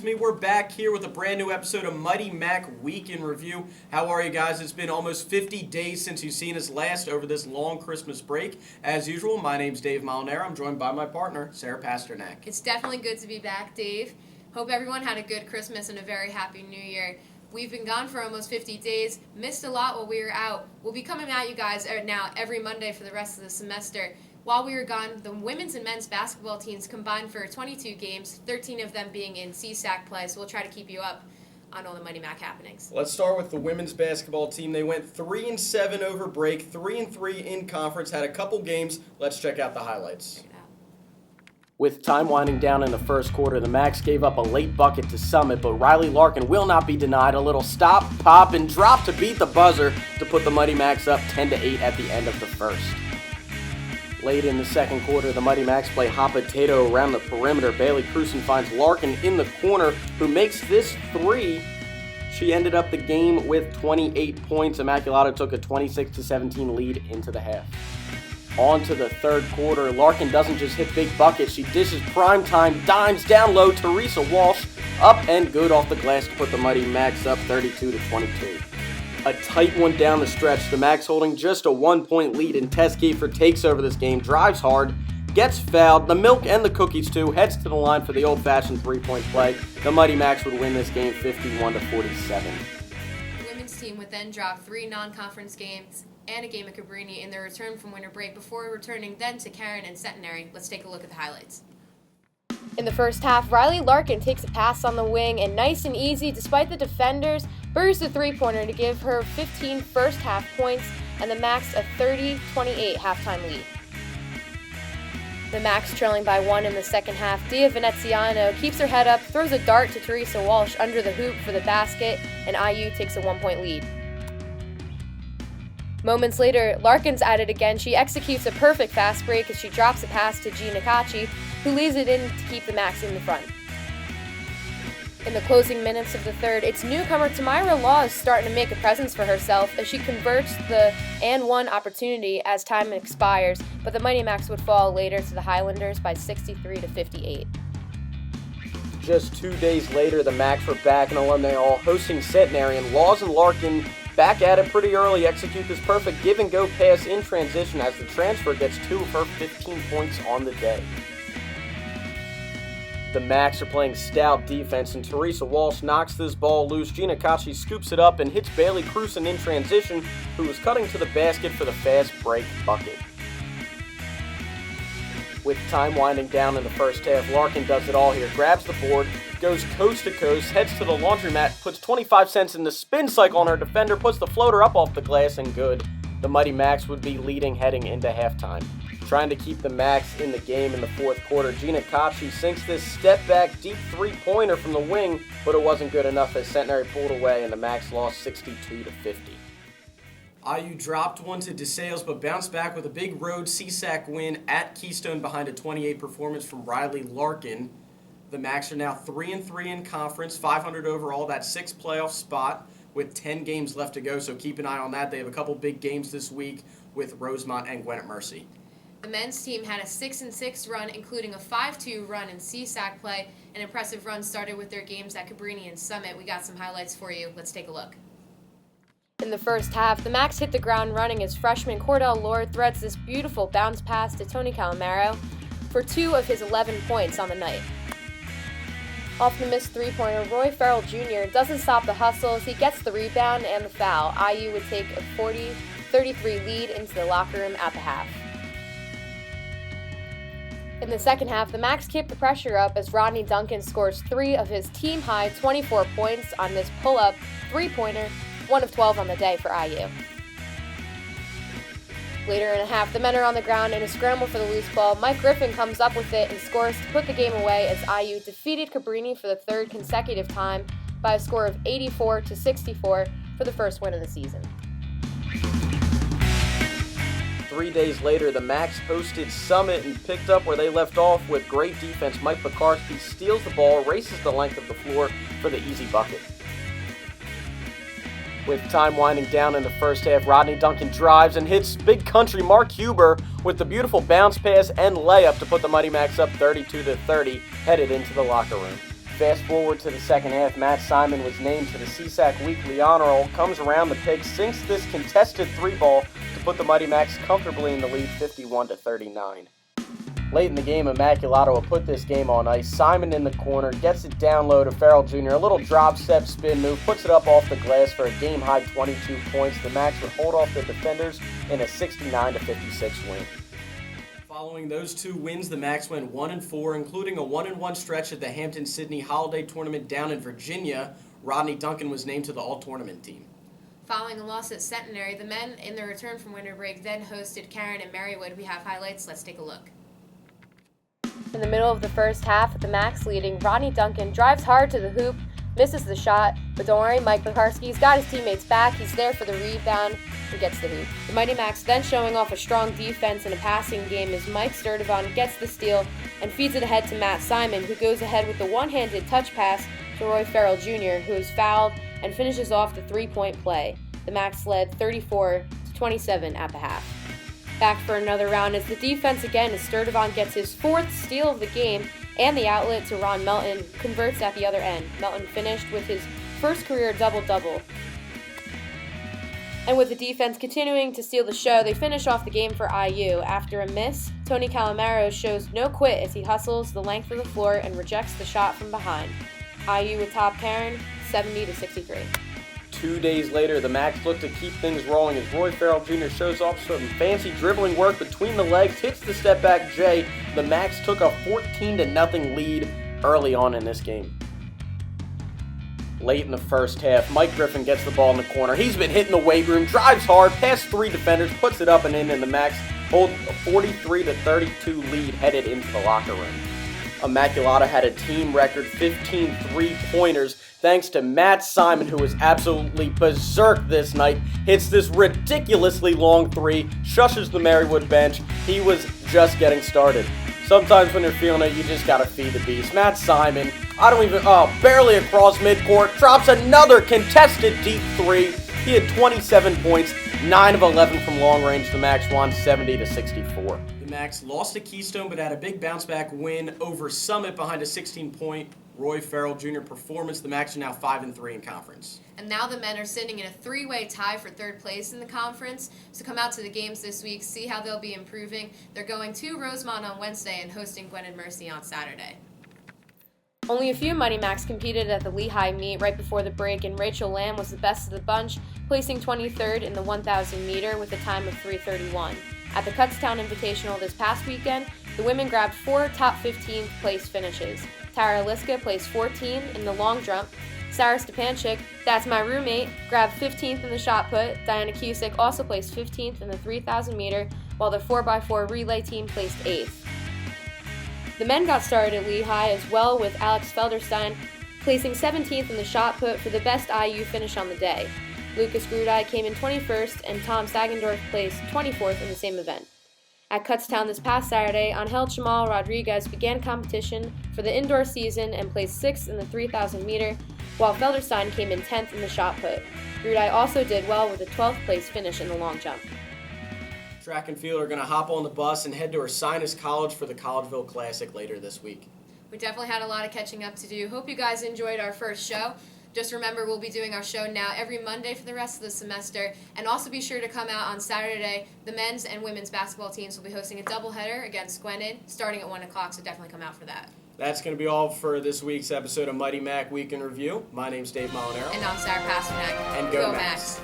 me. We're back here with a brand new episode of Mighty Mac Week in Review. How are you guys? It's been almost 50 days since you've seen us last over this long Christmas break. As usual, my name's Dave Molinaro. I'm joined by my partner, Sarah Pasternak. It's definitely good to be back, Dave. Hope everyone had a good Christmas and a very happy New Year. We've been gone for almost 50 days, missed a lot while we were out. We'll be coming at you guys now every Monday for the rest of the semester. While we were gone, the women's and men's basketball teams combined for 22 games, 13 of them being in CSAC play, so we'll try to keep you up on all the Mighty Mac happenings. Let's start with the women's basketball team. They went 3-7 over break, 3-3 in conference, had a couple games. Let's check out the highlights. Check it out. With time winding down in the first quarter, the Macs gave up a late bucket to Summit, but Riley Larkin will not be denied. A little stop, pop, and drop to beat the buzzer to put the Mighty Macs up 10-8 at the end of the first. Late in the second quarter, the Mighty Macs play hot potato around the perimeter. Bailey Cruson finds Larkin in the corner, who makes this three. She ended up the game with 28 points. Immaculata took a 26-17 lead into the half. On to the third quarter, Larkin doesn't just hit big buckets, she dishes primetime dimes down low. Teresa Walsh up and good off the glass to put the Mighty Macs up 32-22. A tight one down the stretch, the Macs holding just a 1-point lead, and Tess Giefer takes over this game, drives hard, gets fouled, the milk and the cookies too, heads to the line for the old-fashioned three-point play. The Mighty Macs would win this game 51-47. The women's team would then drop 3 non-conference games and a game at Cabrini in their return from winter break before returning then to Karen and Centenary. Let's take a look at the highlights. In the first half, Riley Larkin takes a pass on the wing and nice and easy, despite the defenders, buries the three-pointer to give her 15 first-half points and the Macs a 30-28 halftime lead. The Macs trailing by 1 in the second half. Dia Veneziano keeps her head up, throws a dart to Teresa Walsh under the hoop for the basket, and IU takes a 1-point lead. Moments later, Larkin's at it again. She executes a perfect fast break as she drops a pass to Gina Kachi, who leaves it in to keep the Macs in the front. In the closing minutes of the third, it's newcomer Tamira Laws starting to make a presence for herself as she converts the and one opportunity as time expires, but the Mighty Macs would fall later to the Highlanders by 63-58. Just 2 days later, the Macs were back in Alumni Hall hosting Centenary, and Laws and Larkin back at it pretty early, execute this perfect give-and-go pass in transition as the transfer gets 2 of her 15 points on the day. The Macs are playing stout defense, and Teresa Walsh knocks this ball loose. Gina Kachi scoops it up and hits Bailey Cruson in transition, who was cutting to the basket for the fast break bucket. With time winding down in the first half, Larkin does it all here, grabs the board, goes coast to coast, heads to the laundromat, puts 25 cents in the spin cycle on her defender, puts the floater up off the glass, and good. The Mighty Macs would be leading heading into halftime. Trying to keep the Macs in the game in the fourth quarter, Gina Kachi sinks this step-back deep three-pointer from the wing, but it wasn't good enough as Centenary pulled away and the Macs lost 62-50. IU dropped one to DeSales, but bounced back with a big road CSAC win at Keystone behind a 28 performance from Riley Larkin. The Macs are now 3-3 in conference, 500 overall, that 6th playoff spot with 10 games left to go, so keep an eye on that. They have a couple big games this week with Rosemont and Gwinnett Mercy. The men's team had a 6-6 run, including a 5-2 run in CSAC play. An impressive run started with their games at Cabrini and Summit. We got some highlights for you. Let's take a look. In the first half, the Macs hit the ground running as freshman Cordell Lord threads this beautiful bounce pass to Tony Calamaro for 2 of his 11 points on the night. Off the missed three-pointer, Roy Farrell Jr. doesn't stop the hustle as he gets the rebound and the foul. IU would take a 40-33 lead into the locker room at the half. In the second half, the Macs keep the pressure up as Rodney Duncan scores 3 of his team-high 24 points on this pull-up three-pointer, 1 of 12 on the day for IU. Later in the half, the men are on the ground in a scramble for the loose ball. Mike Griffin comes up with it and scores to put the game away as IU defeated Cabrini for the 3rd consecutive time by a score of 84-64 for the first win of the season. 3 days later, the Macs hosted Summit and picked up where they left off with great defense. Mike Pekarsky steals the ball, races the length of the floor for the easy bucket. With time winding down in the first half, Rodney Duncan drives and hits big country Mark Huber with the beautiful bounce pass and layup to put the Mighty Macs up 32-30, headed into the locker room. Fast forward to the second half, Matt Simon was named to the CSAC Weekly Honor Roll, comes around the pick, sinks this contested 3-ball to put the Mighty Macs comfortably in the lead 51-39. Late in the game, Immaculata will put this game on ice. Simon in the corner, gets it down low to Farrell Jr., a little drop step spin move, puts it up off the glass for a game-high 22 points. The Macs would hold off the defenders in a 69-56 win. Following those two wins, the Macs went 1-4, including a 1-1 stretch at the Hampton-Sydney Holiday Tournament down in Virginia. Rodney Duncan was named to the All-Tournament team. Following a loss at Centenary, the men, in their return from winter break, then hosted Karen and Marywood. We have highlights. Let's take a look. In the middle of the first half, with the Macs leading, Rodney Duncan drives hard to the hoop, misses the shot, but don't worry, Mike Pekarsky's got his teammates back. He's there for the rebound and gets the hoop. The Mighty Macs then showing off a strong defense in a passing game as Mike Sturdivant gets the steal and feeds it ahead to Matt Simon, who goes ahead with the one-handed touch pass to Roy Farrell Jr., who is fouled and finishes off the three-point play. The Macs led 34-27 at the half. Back for another round as the defense again as Sturdivant gets his fourth steal of the game and the outlet to Ron Melton, converts at the other end. Melton finished with his first career double-double. And with the defense continuing to steal the show, they finish off the game for IU. After a miss, Tony Calamaro shows no quit as he hustles the length of the floor and rejects the shot from behind. IU would top Karen 70-63. 2 days later, the Macs look to keep things rolling as Roy Farrell Jr. shows off some fancy dribbling work between the legs, hits the step-back J. The Macs took a 14-0 lead early on in this game. Late in the first half, Mike Griffin gets the ball in the corner. He's been hitting the weight room, drives hard, past three defenders, puts it up and in, and the Macs hold a 43-32 lead headed into the locker room. Immaculata had a team record 15 three-pointers thanks to Matt Simon, who was absolutely berserk this night, hits this ridiculously long three, shushes the Marywood bench. He was just getting started. Sometimes when you're feeling it, you just gotta feed the beast. Matt Simon, barely across midcourt, drops another contested deep three. He had 27 points, 9 of 11 from long range. The Macs won 70-64. The Macs lost to Keystone, but had a big bounce-back win over Summit behind a 16-point Roy Farrell Jr. performance. The Macs are now 5-3 in conference. And now the men are sitting in a three-way tie for third place in the conference. So come out to the games this week, see how they'll be improving. They're going to Rosemont on Wednesday and hosting Gwen and Mercy on Saturday. Only a few Mighty Macs competed at the Lehigh meet right before the break, and Rachel Lamb was the best of the bunch, placing 23rd in the 1,000 meter with a time of 3:31. At the Kutztown Invitational this past weekend, the women grabbed 4 top 15th place finishes. Tara Liska placed 14th in the long jump. Sarah Stepanchik, that's my roommate, grabbed 15th in the shot put. Diana Cusick also placed 15th in the 3,000 meter, while the 4x4 relay team placed 8th. The men got started at Lehigh as well, with Alex Felderstein placing 17th in the shot put for the best IU finish on the day. Lucas Grudai came in 21st, and Tom Sagendorf placed 24th in the same event. At Kutztown this past Saturday, Angel Chamal Rodriguez began competition for the indoor season and placed 6th in the 3,000 meter, while Felderstein came in 10th in the shot put. Grudai also did well with a 12th place finish in the long jump. Track and field are going to hop on the bus and head to Ursinus College for the Collegeville Classic later this week. We definitely had a lot of catching up to do. Hope you guys enjoyed our first show. Just remember, we'll be doing our show now every Monday for the rest of the semester. And also be sure to come out on Saturday. The men's and women's basketball teams will be hosting a doubleheader against Gwenin starting at 1 o'clock, so definitely come out for that. That's going to be all for this week's episode of Mighty Mac Week in Review. My name's Dave Molinaro. And I'm Sarah Pasternak. And go Macs.